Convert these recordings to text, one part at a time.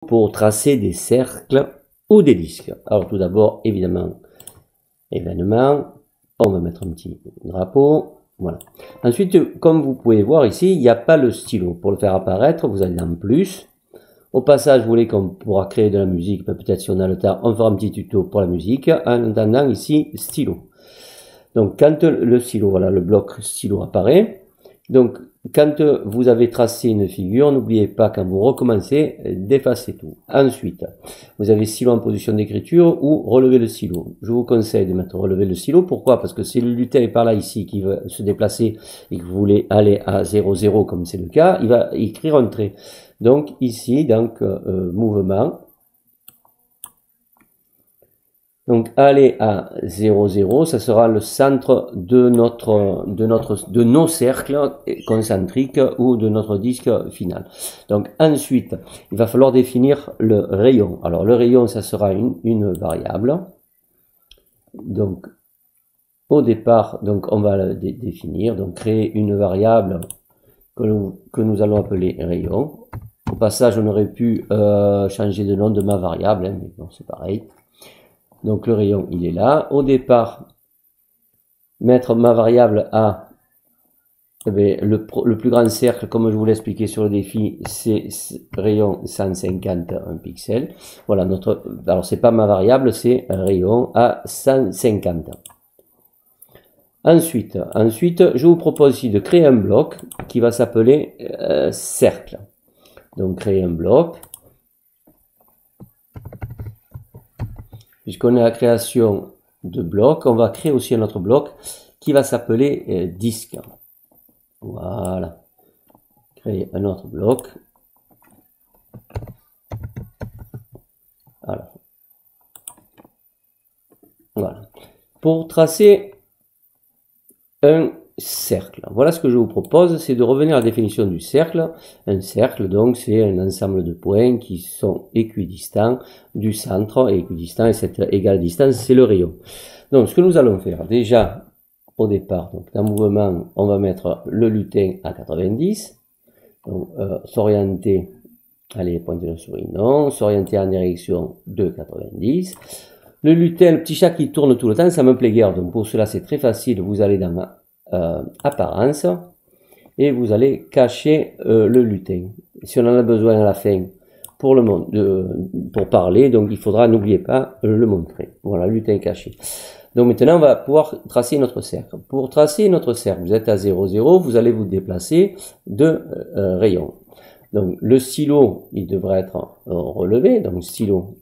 pour tracer des cercles ou des disques. Alors tout d'abord, évidemment, événement, on va mettre un petit drapeau, voilà. Ensuite, comme vous pouvez voir ici, il n'y a pas le stylo. Pour le faire apparaître, vous allez dans plus. Au passage, vous voulez qu'on pourra créer de la musique, peut-être si on a le temps, on fera un petit tuto pour la musique, en attendant ici, stylo. Donc quand le stylo, voilà, le bloc stylo apparaît, donc quand vous avez tracé une figure, n'oubliez pas quand vous recommencez d'effacer tout. Ensuite, vous avez stylo en position d'écriture ou relever le stylo. Je vous conseille de mettre relever le stylo. Pourquoi? Parce que si le lutin est par là ici qui veut se déplacer et que vous voulez aller à 0,0 comme c'est le cas, il va écrire un trait. Donc ici, donc mouvement. Donc aller à 0,0, ça sera le centre de nos cercles concentriques ou de notre disque final. Donc ensuite, il va falloir définir le rayon. Alors le rayon, ça sera une variable. Donc au départ, donc on va le définir, donc créer une variable que nous allons appeler rayon. Au passage, on aurait pu changer de nom de ma variable, hein, mais bon, c'est pareil. Donc le rayon, il est là. Au départ, mettre ma variable à le plus grand cercle, comme je vous l'ai expliqué sur le défi, c'est rayon 151 pixels. Voilà, alors c'est pas ma variable, c'est un rayon à 150. Ensuite, je vous propose ici de créer un bloc qui va s'appeler cercle. Donc créer un bloc. Puisqu'on est à la création de blocs, on va créer aussi un autre bloc qui va s'appeler disque. Voilà. Créer un autre bloc. Alors. Voilà. Pour tracer un cercle. Voilà ce que je vous propose, c'est de revenir à la définition du cercle. Un cercle, donc, c'est un ensemble de points qui sont équidistants du centre, et équidistants, et cette égale distance, c'est le rayon. Donc, ce que nous allons faire, déjà, au départ, donc, dans le mouvement, on va mettre le lutin à 90. Donc, s'orienter, allez, pointer la souris, non, s'orienter en direction de 90. Le lutin, le petit chat qui tourne tout le temps, ça me plaît guère. Donc, pour cela, c'est très facile. Vous allez dans ma apparence et vous allez cacher le lutin. Si on en a besoin à la fin pour parler, donc il faudra, n'oubliez pas, le montrer. Voilà, lutin caché. Donc maintenant, on va pouvoir tracer notre cercle. Pour tracer notre cercle, vous êtes à 0,0, vous allez vous déplacer de rayon. Donc le stylo, il devrait être relevé. Donc stylo,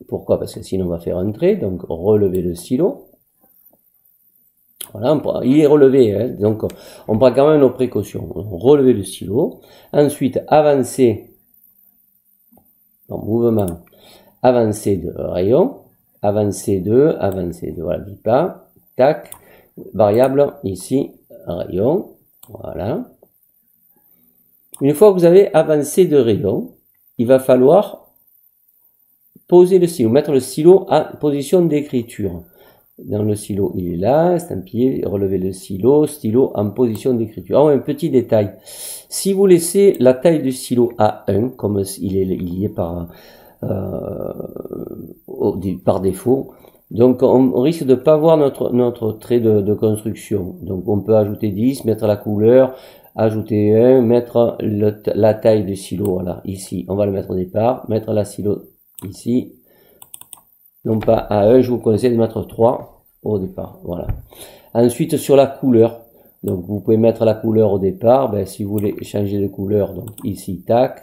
pourquoi? Parce que sinon on va faire un trait. Donc relever le stylo. Voilà, il est relevé, hein, donc on prend quand même nos précautions. Relever le stylo. Ensuite, avancer, donc mouvement, avancer de rayon, avancer de, voilà, 10 pas, tac, variable, ici, rayon, voilà. Une fois que vous avez avancé de rayon, il va falloir poser le stylo, mettre le stylo en position d'écriture. Dans le stylo, il est là, estampillé, relever le stylo en position d'écriture. Ah, un petit détail. Si vous laissez la taille du stylo à 1, comme il y est par défaut, donc on risque de pas voir notre trait de construction. Donc on peut ajouter 10, mettre la couleur, ajouter 1, mettre la taille du stylo, voilà, ici. On va le mettre au départ, mettre la stylo ici. Non pas à 1, je vous conseille de mettre 3 au départ, voilà. Ensuite, sur la couleur, donc vous pouvez mettre la couleur au départ, ben, si vous voulez changer de couleur, donc ici, tac,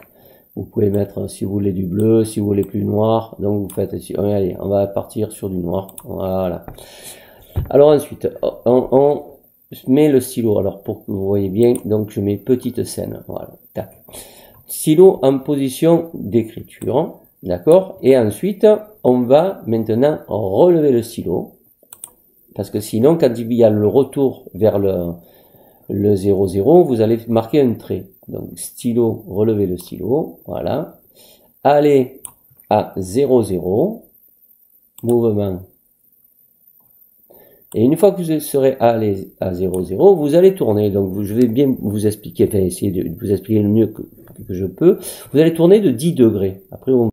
vous pouvez mettre, si vous voulez du bleu, si vous voulez plus noir, donc vous faites, allez, on va partir sur du noir, voilà. Alors ensuite, on met le stylo, alors pour que vous voyez bien, donc je mets petite scène, voilà, tac. Stylo en position d'écriture. D'accord? Et ensuite, on va maintenant relever le stylo. Parce que sinon, quand il y a le retour vers le 0,0, vous allez marquer un trait. Donc, stylo, relever le stylo. Voilà. Allez à 0,0. Mouvement. Et une fois que vous serez allé à 0,0, vous allez tourner. Donc, je vais bien vous expliquer, enfin, essayer de vous expliquer le mieux que je peux. Vous allez tourner de 10 degrés. Après, on